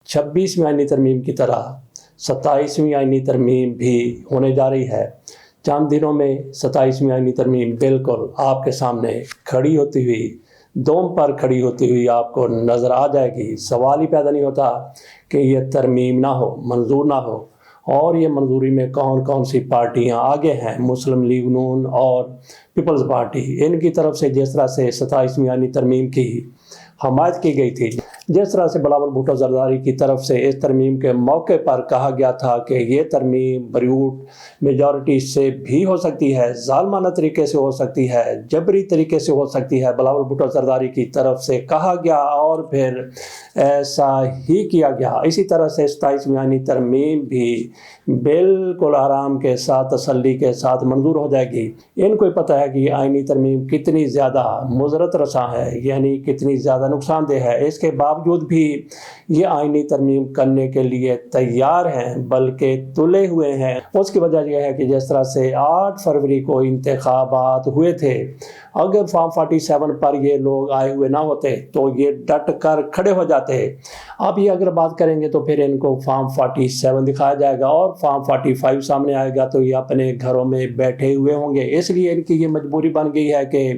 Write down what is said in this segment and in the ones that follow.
26ویں آئینی ترمیم کی طرح 27ویں آئینی ترمیم بھی ہونے جا رہی ہے۔ چند دنوں میں 27ویں آئینی ترمیم بالکل آپ کے سامنے کھڑی ہوتی ہوئی، دوم پر کھڑی ہوتی ہوئی آپ کو نظر آ جائے گی۔ سوال ہی پیدا نہیں ہوتا کہ یہ ترمیم نہ ہو، منظور نہ ہو۔ اور یہ منظوری میں کون کون سی پارٹیاں آگے ہیں؟ مسلم لیگ نون اور پیپلز پارٹی، ان کی طرف سے جس طرح سے 27ویں آئینی ترمیم کی حمایت کی گئی تھی، جس طرح سے بلاول بھٹو زرداری کی طرف سے اس ترمیم کے موقع پر کہا گیا تھا کہ یہ ترمیم بریوٹ میجورٹی سے بھی ہو سکتی ہے، ظالمانہ طریقے سے ہو سکتی ہے، جبری طریقے سے ہو سکتی ہے، بلاول بھٹو زرداری کی طرف سے کہا گیا اور پھر ایسا ہی کیا گیا۔ اسی طرح سے 27ویں آئینی ترمیم بھی بالکل آرام کے ساتھ، تسلی کے ساتھ منظور ہو جائے گی۔ ان کو پتہ ہے کہ یہ آئینی ترمیم کتنی زیادہ مضرت رساں ہے، یعنی کتنی زیادہ نقصان دہ ہے۔ اس کے باوجود بھی یہ آئینی ترمیم کرنے کے لیے تیار ہیں، بلکہ تلے ہوئے ہیں۔ اس کی وجہ یہ ہے کہ جس طرح سے 8 فروری کو انتخابات ہوئے تھے، اگر فارم 47 پر یہ لوگ آئے ہوئے نہ ہوتے تو یہ ڈٹ کر کھڑے ہو جاتے۔ اب یہ اگر بات کریں گے تو پھر ان کو فارم 47 دکھایا جائے گا اور فارم 45 سامنے آئے گا تو یہ اپنے گھروں میں بیٹھے ہوئے ہوں گے۔ اس لیے ان کی یہ مجبوری بن گئی ہے کہ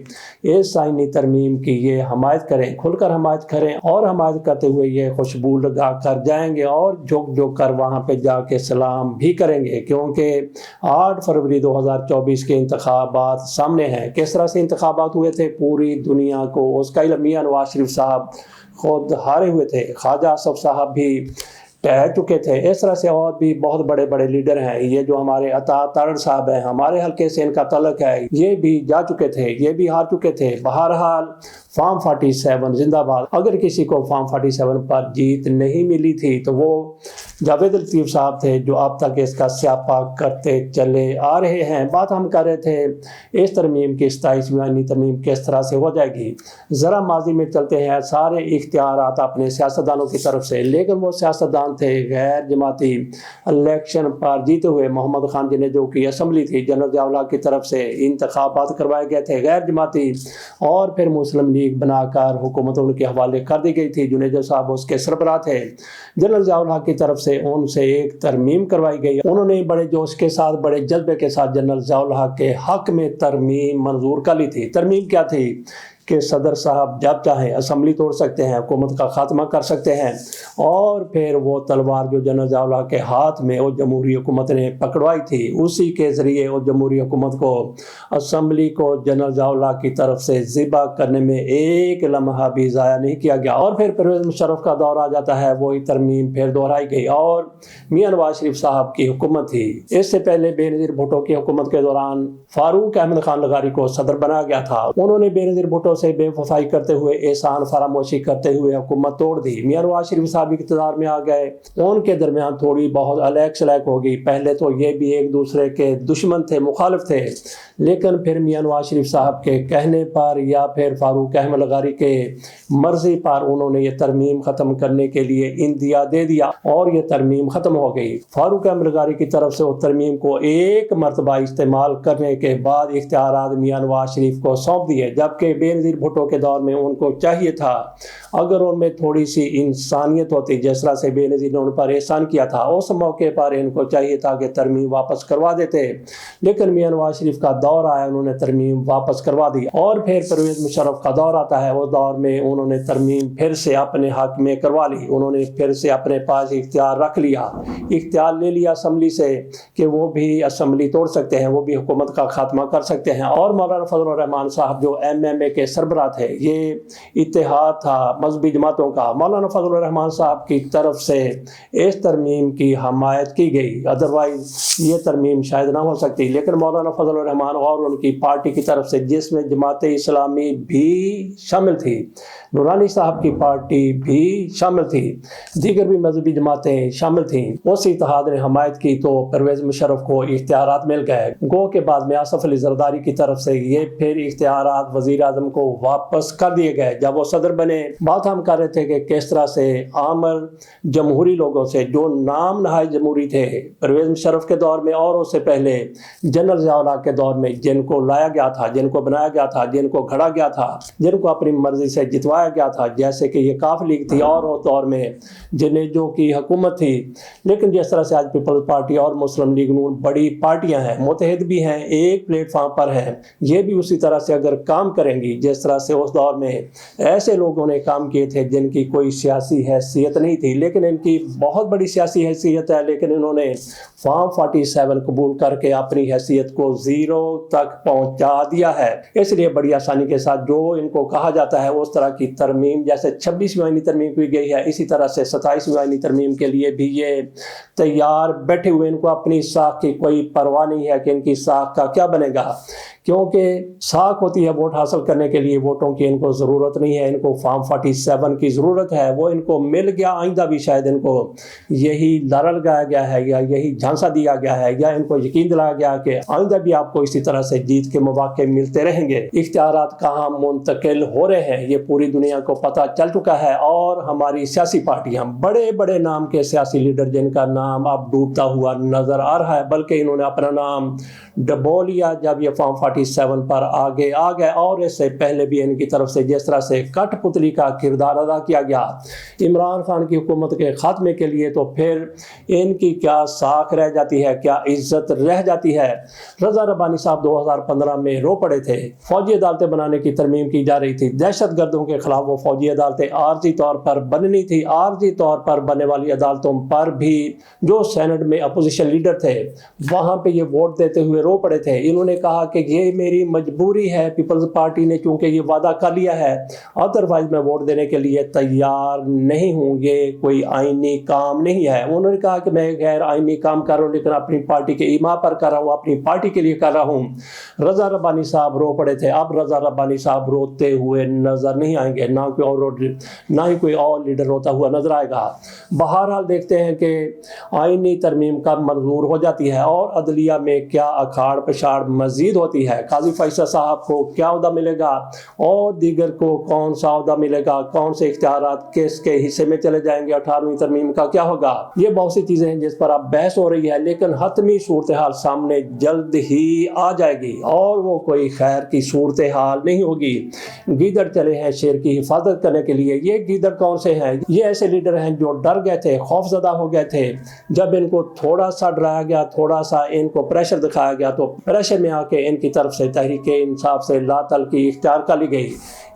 اس آئینی ترمیم کی یہ حمایت کریں، کھل کر حمایت کریں، اور حمایت کرتے ہوئے یہ خوشبو لگا کر جائیں گے اور جھک جھک کر وہاں پہ جا کے سلام بھی کریں گے، کیونکہ 8 فروری 2024 کے انتخابات سامنے ہیں۔ کس طرح سے انتخابات ہوئے تھے پوری دنیا کو اس کا علم۔ میاں نواز شریف صاحب خود ہارے ہوئے تھے، خواجہ آصف صاحب بھی ٹہ چکے تھے، اس طرح سے اور بھی بہت بڑے بڑے لیڈر ہیں۔ یہ جو ہمارے عطا تارڑ صاحب ہیں، ہمارے حلقے سے ان کا تعلق ہے، یہ بھی جا چکے تھے، یہ بھی ہار چکے تھے۔ بہرحال فارم 47 زندہ باد۔ اگر کسی کو فارم 47 پر جیت نہیں ملی تھی تو وہ جاوید لطیف صاحب تھے، جو اب تک اس کا سیاپا کرتے چلے آ رہے ہیں۔ بات ہم کر رہے تھے اس ترمیم کی 27ویں آئینی ترمیم کس طرح سے ہو جائے گی۔ ذرا ماضی میں چلتے ہیں، سارے اختیارات اپنے سیاستدانوں کی طرف سے، لیکن وہ سیاستدان تھے غیر جماعتی، الیکشن پر جیتے ہوئے۔ محمد خان جنیجو کی اسمبلی تھی، جنرل ضیاء الحق کی طرف سے انتخابات کروائے گئے تھے غیر جماعتی، اور پھر مسلم لیگ بنا کر حکومت ان کے حوالے کر دی گئی تھی۔ جنیجو صاحب اس کے سربراہ تھے۔ جنرل ضیاء الحق کی طرف سے ان سے ایک ترمیم کروائی گئی، انہوں نے بڑے جوش کے ساتھ، بڑے جذبے کے ساتھ جنرل ضیاء الحق کے حق میں ترمیم منظور کر لی تھی۔ ترمیم کیا تھی کہ صدر صاحب جب چاہیں اسمبلی توڑ سکتے ہیں، حکومت کا خاتمہ کر سکتے ہیں، اور پھر وہ تلوار جو جنرل ضیاء الحق کے ہاتھ میں وہ جمہوری حکومت نے پکڑوائی تھی، اسی کے ذریعے وہ جمہوری حکومت کو، اسمبلی کو جنرل ضیاء الحق کی طرف سے ذبح کرنے میں ایک لمحہ بھی ضائع نہیں کیا گیا۔ اور پھر پرویز مشرف کا دور آ جاتا ہے، وہی ترمیم پھر دہرائی گئی، اور میاں نواز شریف صاحب کی حکومت تھی۔ اس سے پہلے بے نظیر بھٹو کی حکومت کے دوران فاروق احمد خان لغاری کو صدر بنایا گیا تھا۔ انہوں نے بے نظیر بھٹو سے بے وفائی کرتے ہوئے، احسان فراموشی کرتے ہوئے حکومت توڑ دی۔ میاں نواز شریف صاحب اقتدار میں آ گئے، ان کے درمیان تھوڑی بہت الیک سلیک ہو گئی۔ پہلے تو یہ بھی ایک دوسرے کے دشمن تھے، مخالف تھے، لیکن پھر میاں نواز شریف صاحب کے کہنے پر یا پھر فاروق احمد لغاری کے مرضی پر انہوں نے یہ ترمیم ختم کرنے کے لیے اندیا دے دیا، اور یہ ترمیم ختم ہو گئی۔ فاروق احمد لغاری کی طرف سے وہ ترمیم کو ایک مرتبہ استعمال کرنے کے بعد اختیارات میاں نواز شریف کو سونپ دیے، جبکہ بے نظیر بھٹو کے دور میں ان کو چاہیے تھا اگر ان میں تھوڑی سی انسانیت ہوتی، جس طرح سے بے نظیر نے ان پر احسان کیا تھا، اس موقع پر ان کو چاہیے تھا کہ ترمیم واپس کروا دیتے، لیکن میاں نواز شریف کا دور آیا، انہوں نے ترمیم واپس کروا دی۔ اور پھر پرویز مشرف کا دور آتا ہے، اس دور میں انہوں نے ترمیم پھر سے اپنے حق میں کروا لی، انہوں نے پھر سے اپنے پاس اختیار رکھ لیا، اختیار لے لیا اسمبلی سے کہ وہ بھی اسمبلی توڑ سکتے ہیں، وہ بھی حکومت کا خاتمہ کر سکتے ہیں۔ اور مولانا فضل الرحمان صاحب جو MMA کے سربراہ تھے، یہ اتحاد تھا مذہبی جماعتوں کا، مولانا فضل الرحمان صاحب کی طرف سے اس ترمیم کی حمایت کی گئی، ادروائز یہ ترمیم شاید نہ ہو سکتی۔ لیکن مولانا فضل الرحمان اور ان کی پارٹی کی طرف سے، جس میں جماعت اسلامی بھی شامل تھی، نورانی صاحب کی پارٹی بھی شامل تھی، دیگر بھی مذہبی جماعتیں شامل تھیں، اس اتحاد نے حمایت کی تو پرویز مشرف کو اختیارات مل گئے۔ گو کے بعد میں آصف علی زرداری کی طرف سے یہ پھر اختیارات وزیر اعظم کو को वापस कर दिए गए। जब वो सदर बने, बात हम कर रहे थे कि किस तरह से आमर जमहूरी लोगों से, जो नाम नहाय जमहूरी थे परवेज़ मुशर्रफ के दौर में और उससे पहले जनरल ज़िया के दौर में, जिनको लाया गया था, जिनको बनाया गया था, जिनको घड़ा गया था, जिनको अपनी मर्जी से जितवाया गया था, जैसे कि ये काफ लीग थी और उस दौर में जिन्हें जो की हुकूमत थी। लेकिन जिस तरह से आज पीपल्स पार्टी और मुस्लिम लीग नून बड़ी पार्टियां हैं, मुतहद भी हैं, एक प्लेटफार्म पर हैं, ये भी उसी तरह से अगर काम करेंगी जिस तरह से उस दौर में ऐसे लोगों ने काम किए थे जिनकी कोई सियासी हैसियत नहीं थी, लेकिन इनकी बहुत बड़ी सियासी हैसियत है, लेकिन इन्होंने फॉर्म 47 कबूल करके अपनी हैसियत को ज़ीरो तक पहुंचा दिया है। इसलिए बड़ी आसानी के साथ जो इनको कहा जाता है उस तरह की तरमीम, जैसे 26वीं आईनी तरमीम की गई है, इसी तरह से 27वीं आईनी तरमीम के लिए भी ये तैयार बैठे हुए। इनको अपनी साख की कोई परवाह नहीं है कि इनकी साख का क्या बनेगा, क्योंकि साख होती है वोट हासिल करने के लिए, वोटों की इनको ज़रूरत नहीं है, इनको फॉर्म 47 की ज़रूरत है। वो इनको मिल गया, आइंदा भी शायद इनको यही लारा लगाया गया है या यही झांसा दिया गया है या इनको यकीन दिलाया गया कि आइंदा भी आपको इसी तरह से जीत के मौके मिलते रहेंगे। इख्तियारात कहाँ मुंतकिल हो रहे हैं ये पूरी दुनिया को पता चल चुका है, और हमारी सियासी पार्टियाँ, बड़े बड़े नाम के सियासी लीडर जिनका नाम अब डूबता हुआ नज़र आ रहा है, बल्कि इन्होंने अपना नाम डबो लिया जब ये फॉर्म 47 पर आगे आ गए। और इससे पहले भी इनकी तरफ से जिस तरह से कठपुतली का किरदार अदा किया गया इमरान खान की हुकूमत के खात्मे के लिए, तो फिर इनकी क्या साख रह जाती है, क्या इज्जत रह जाती है। रज़ा रब्बानी साहब 2015 में रो पड़े थे, फौजी अदालतें बनाने की तरमीम की जा रही थी, दहशत गर्दों के खिलाफ वो फौजी अदालतें आर्जी तौर पर बननी थी। आर्जी तौर पर बनने वाली अदालतों पर भी जो सेनेट में अपोजिशन लीडर थे वहाँ पे ये वोट देते हुए रो पड़े थे। इन्होंने कहा कि ये मेरी मजबूरी है, पीपल्स पार्टी ने चूंकि ये वादा कर लिया है, अदरवाइज मैं वोट देने के लिए तैयार नहीं हूँ, ये कोई आईनी काम नहीं है। उन्होंने कहा कि मैं गैर आईनी काम कर रहा हूँ लेकिन अपनी पार्टी के ईमा पर कर रहा हूँ, अपनी पार्टी के लिए कर रहा हूँ। रज़ा रब्बानी साहब रो पड़े थे। अब रज़ा रब्बानी साहब रोते हुए नजर नहीं आएंगे, ना ही कोई और लीडर रोता हुआ नजर आएगा। बहरहाल देखते हैं कि आईनी तरमीम कब मंजूर हो जाती है और अदलिया में क्या अखाड़ पछाड़ मजीद होती है। काजी फैसल साहब को क्या अहदा मिलेगा और दीगर को कौन सा अहदा मिलेगा, कौन से इख्तियारात किसके हिस्से में चले जाएंगे, 18वीं तरमीम का क्या होगा, ये बहुत सी चीजें हैं जिस पर अब बहस हो रही है। लेकिन हतमी सूरत हाल सामने जल्द ही आ जाएगी और वो कोई खैर की सूरत हाल नहीं होगी। गीदड़ चले हैं शेर की हिफाजत करने के लिए। ये गीदड़ कौन से हैं? ये ऐसे लीडर हैं जो डर गए थे, खौफजदा हो गए थे। जब इनको थोड़ा सा डराया गया, थोड़ा सा इनको प्रेशर दिखाया गया, तो प्रेशर में आके इनकी तरफ से तहरीके इंसाफ से लातल की इख्तियार कर ली गई।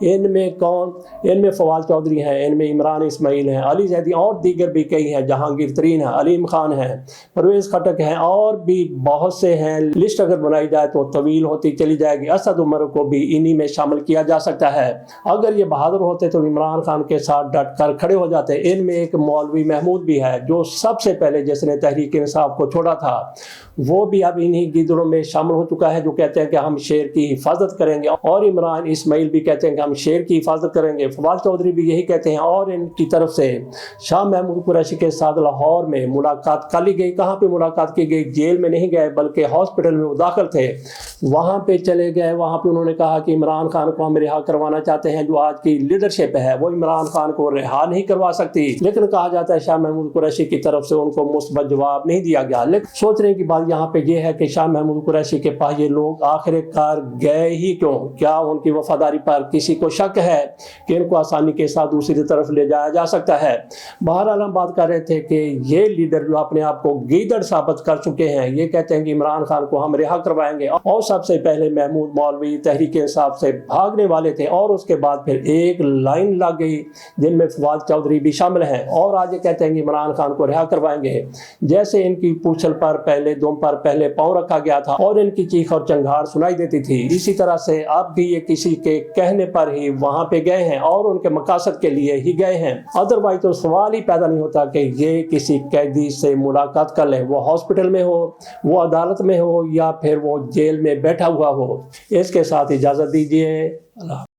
इनमें कौन? इनमें फवाद चौधरी हैं, इनमें इमरान इस्माइल हैं, अली जैदी और दीगर भी कई हैं, जहांगीर तरीन है, अलीम खान हैं, परवेज़ खटक हैं और भी बहुत से हैं। लिस्ट अगर बनाई जाए तो तवील होती चली जाएगी। असद उमर को भी इन्हीं में शामिल किया जा सकता है। अगर ये बहादुर होते तो इमरान खान के साथ डट कर खड़े हो जाते। इनमें एक मौलवी महमूद भी है जो सबसे पहले जिसने तहरीक इंसाफ को छोड़ा था, वो भी अब इन्हीं गीदड़ों में शामिल हो चुका है जो कहते हैं कि हम शेर की हिफाजत करेंगे, और इमरान इस्माइल भी कहते हैं कि हम शेर की हिफाजत करेंगे। फवाद चौधरी भी यही कहते हैं। और इनकी तरफ से शाह महमूद कुरैशी के साथ लाहौर में मुलाकात कर ली गई। कहाँ पे मुलाकात की गई? जेल में नहीं गए बल्कि हॉस्पिटल में वो दाखिल थे, वहाँ पे चले गए। वहाँ पे उन्होंने कहा कि इमरान खान को हम रिहा करवाना चाहते हैं। जो आज की लीडरशिप है वो इमरान खान को रिहा नहीं करवा सकती, लेकिन कहा जाता है शाह महमूद कुरैशी की तरफ से उनको मुस्बत जवाब नहीं दिया गया। लेकिन सोचने की बात यहाँ पे ये है कि शाह महमूद कुरैशी के पास ये लोग आखिरकार गए ही क्यों? क्या उनकी वफादारी पर किसी को शक है कि इनको आसानी के साथ दूसरी तरफ ले जाया जा सकता है? बहरहाल हम बात कर रहे थे कि ये लीडर जो अपने आप को गीदड़ साबित कर चुके हैं, ये कहते हैं कि इमरान खान को हम रिहा करवाएंगे, और सबसे पहले महमूद मौलवी तहरीक इंसाफ से भागने वाले थे और उसके बाद फिर एक लाइन लग गई जिनमें फवाद चौधरी भी शामिल हैं, और आज ये कहते हैं कि इमरान खान को रिहा करवाएंगे। जैसे इनकी पूछल पर पहले दुम पर पहले पांव रखा गया था और इनकी चीख और चंगार सुनाई देती थी, इसी तरह से अब भी ये किसी के कहने पर ही वहां पे गए हैं और उनके मकासद के लिए ही गए हैं। अदरवाइज तो सवाल ही पैदा नहीं होता कि ये किसी कैदी से मुलाकात कर ले, वो हॉस्पिटल में हो, वो अदालत में हो, या फिर वो जेल में बैठा हुआ हो। इसके साथ इजाजत दीजिए।